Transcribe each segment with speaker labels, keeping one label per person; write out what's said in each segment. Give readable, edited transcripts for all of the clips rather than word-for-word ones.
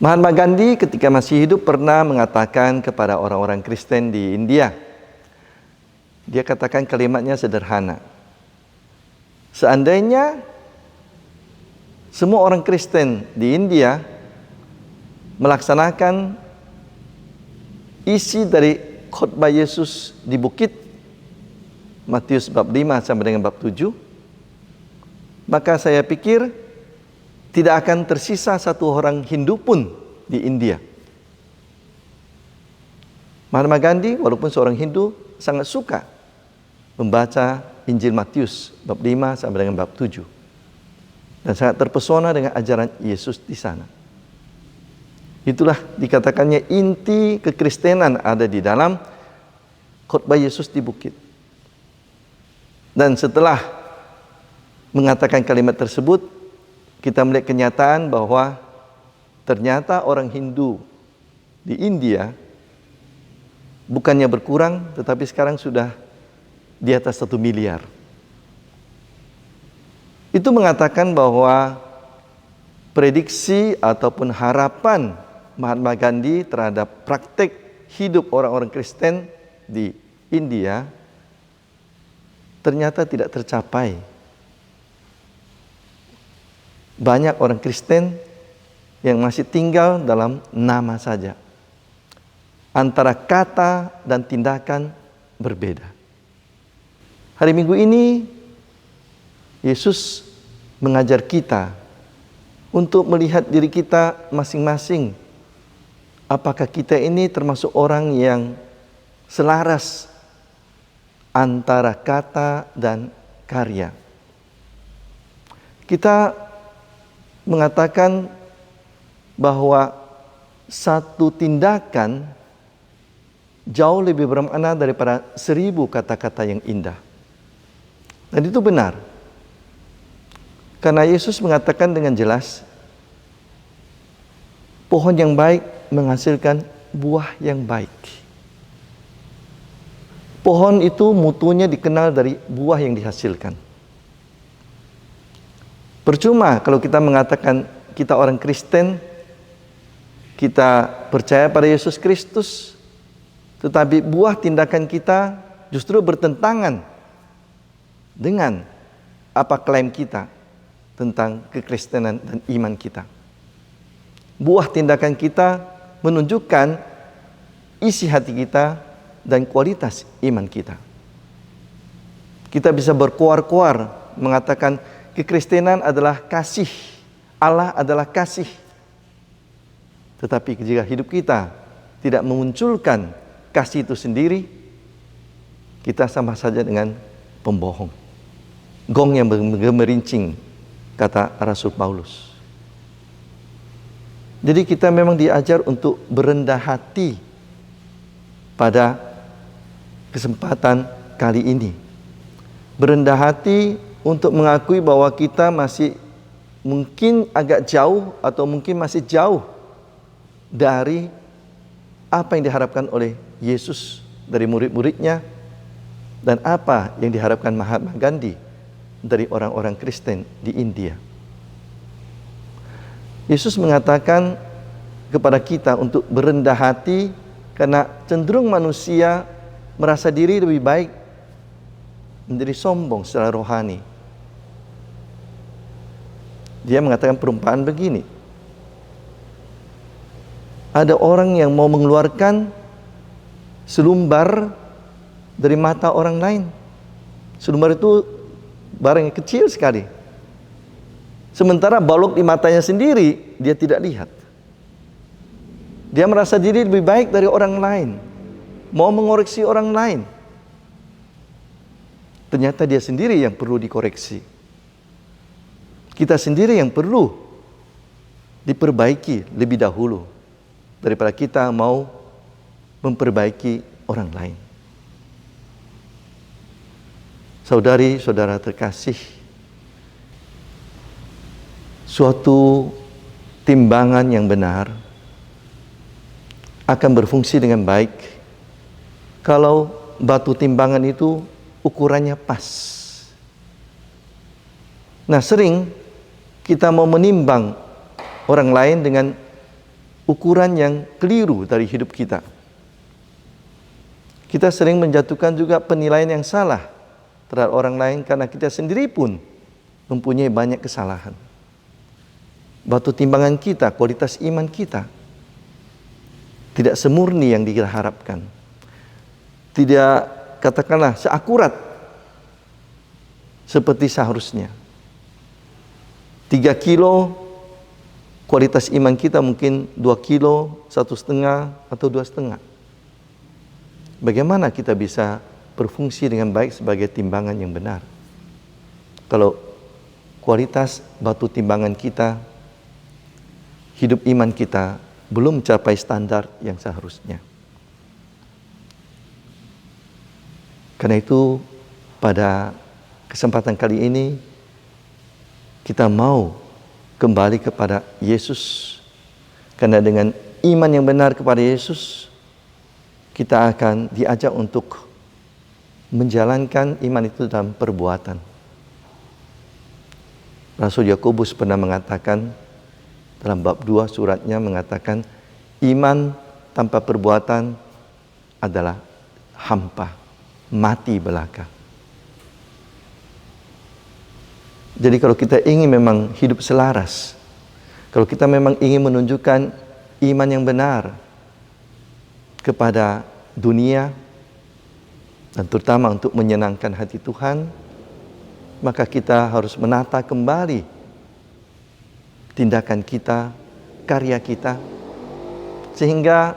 Speaker 1: Mahatma Gandhi ketika masih hidup pernah mengatakan kepada orang-orang Kristen di India, dia katakan kalimatnya sederhana. Seandainya semua orang Kristen di India melaksanakan isi dari khotbah Yesus di bukit, Matius bab 5 sampai dengan bab 7, maka saya pikir tidak akan tersisa satu orang Hindu pun di India. Mahatma Gandhi walaupun seorang Hindu sangat suka membaca Injil Matius bab 5 sampai dengan bab 7 dan sangat terpesona dengan ajaran Yesus di sana. Itulah dikatakannya inti kekristenan ada di dalam khotbah Yesus di bukit. Dan setelah mengatakan kalimat tersebut, kita melihat kenyataan bahwa ternyata orang Hindu di India bukannya berkurang, tetapi sekarang sudah di atas 1 miliar. Itu mengatakan bahwa prediksi ataupun harapan Mahatma Gandhi terhadap praktek hidup orang-orang Kristen di India ternyata tidak tercapai. Banyak orang Kristen yang masih tinggal dalam nama saja. Antara kata dan tindakan berbeda. Hari Minggu ini Yesus mengajar kita untuk melihat diri kita masing-masing. Apakah kita ini termasuk orang yang selaras antara kata dan karya? Kita mengatakan bahwa satu tindakan jauh lebih bermakna daripada 1000 kata-kata yang indah. Dan itu benar. Karena Yesus mengatakan dengan jelas, pohon yang baik menghasilkan buah yang baik. Pohon itu mutunya dikenal dari buah yang dihasilkan. Percuma kalau kita mengatakan kita orang Kristen, kita percaya pada Yesus Kristus, tetapi buah tindakan kita justru bertentangan dengan apa klaim kita tentang kekristenan dan iman kita. Buah tindakan kita menunjukkan isi hati kita dan kualitas iman kita. Kita bisa berkoar-koar mengatakan kekristenan adalah kasih, Allah adalah kasih. Tetapi jika hidup kita tidak memunculkan kasih itu sendiri, kita sama saja dengan pembohong. Gong yang gemerincing, kata Rasul Paulus. Jadi kita memang diajar untuk berendah hati pada kesempatan kali ini. Berendah hati untuk mengakui bahwa kita masih mungkin agak jauh atau mungkin masih jauh dari apa yang diharapkan oleh Yesus dari murid-muridnya dan apa yang diharapkan Mahatma Gandhi dari orang-orang Kristen di India. Yesus mengatakan kepada kita untuk berendah hati karena cenderung manusia merasa diri lebih baik, menjadi sombong secara rohani. Dia mengatakan perumpamaan begini. Ada orang yang mau mengeluarkan selumbar dari mata orang lain. Selumbar itu barang yang kecil sekali. Sementara balok di matanya sendiri, dia tidak lihat. Dia merasa diri lebih baik dari orang lain. Mau mengoreksi orang lain. Ternyata dia sendiri yang perlu dikoreksi. Kita sendiri yang perlu diperbaiki lebih dahulu daripada kita mau memperbaiki orang lain. Saudari, saudara terkasih, suatu timbangan yang benar akan berfungsi dengan baik kalau batu timbangan itu ukurannya pas. Nah, sering kita mau menimbang orang lain dengan ukuran yang keliru dari hidup kita. Kita sering menjatuhkan juga penilaian yang salah terhadap orang lain karena kita sendiri pun mempunyai banyak kesalahan. Batu timbangan kita, kualitas iman kita tidak semurni yang diharapkan. Tidak, katakanlah, seakurat seperti seharusnya. 3 kilo kualitas iman kita mungkin 2 kilo, 1,5 atau 2,5. Bagaimana kita bisa berfungsi dengan baik sebagai timbangan yang benar? Kalau kualitas batu timbangan kita, hidup iman kita belum mencapai standar yang seharusnya. Karena itu pada kesempatan kali ini kita mau kembali kepada Yesus. Karena dengan iman yang benar kepada Yesus, kita akan diajak untuk menjalankan iman itu dalam perbuatan. Rasul Yakobus pernah mengatakan dalam bab 2 suratnya mengatakan iman tanpa perbuatan adalah hampa, mati belaka. Jadi kalau kita ingin memang hidup selaras, kalau kita memang ingin menunjukkan iman yang benar kepada dunia dan terutama untuk menyenangkan hati Tuhan, maka kita harus menata kembali tindakan kita, karya kita, sehingga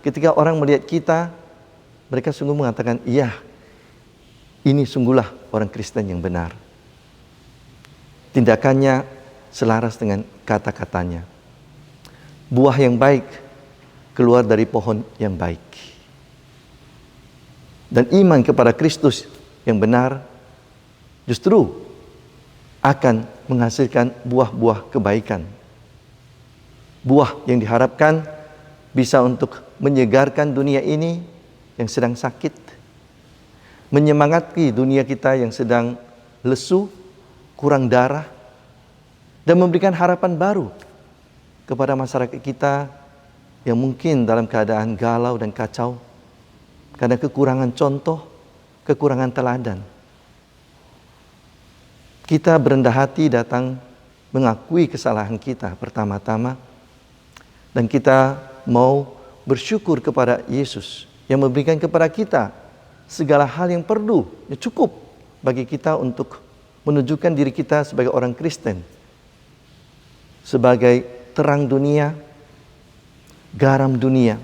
Speaker 1: ketika orang melihat kita, mereka sungguh mengatakan, iya, ini sungguhlah orang Kristen yang benar. Tindakannya selaras dengan kata-katanya. Buah yang baik keluar dari pohon yang baik. Dan iman kepada Kristus yang benar justru akan menghasilkan buah-buah kebaikan. Buah yang diharapkan bisa untuk menyegarkan dunia ini yang sedang sakit, menyemangati dunia kita yang sedang lesu, kurang darah, dan memberikan harapan baru kepada masyarakat kita yang mungkin dalam keadaan galau dan kacau karena kekurangan contoh, kekurangan teladan. Kita berendah hati datang mengakui kesalahan kita pertama-tama, dan kita mau bersyukur kepada Yesus yang memberikan kepada kita segala hal yang perlu, yang cukup bagi kita untuk menunjukkan diri kita sebagai orang Kristen, sebagai terang dunia, garam dunia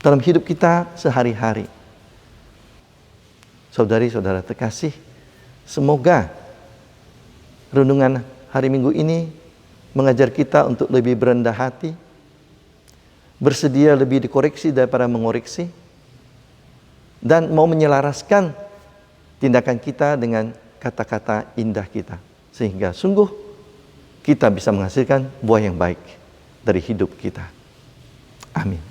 Speaker 1: dalam hidup kita sehari-hari. Saudari-saudara terkasih, semoga renungan hari Minggu ini mengajar kita untuk lebih berendah hati, bersedia lebih dikoreksi daripada mengoreksi, dan mau menyelaraskan tindakan kita dengan kata-kata indah kita, sehingga sungguh kita bisa menghasilkan buah yang baik dari hidup kita. Amin.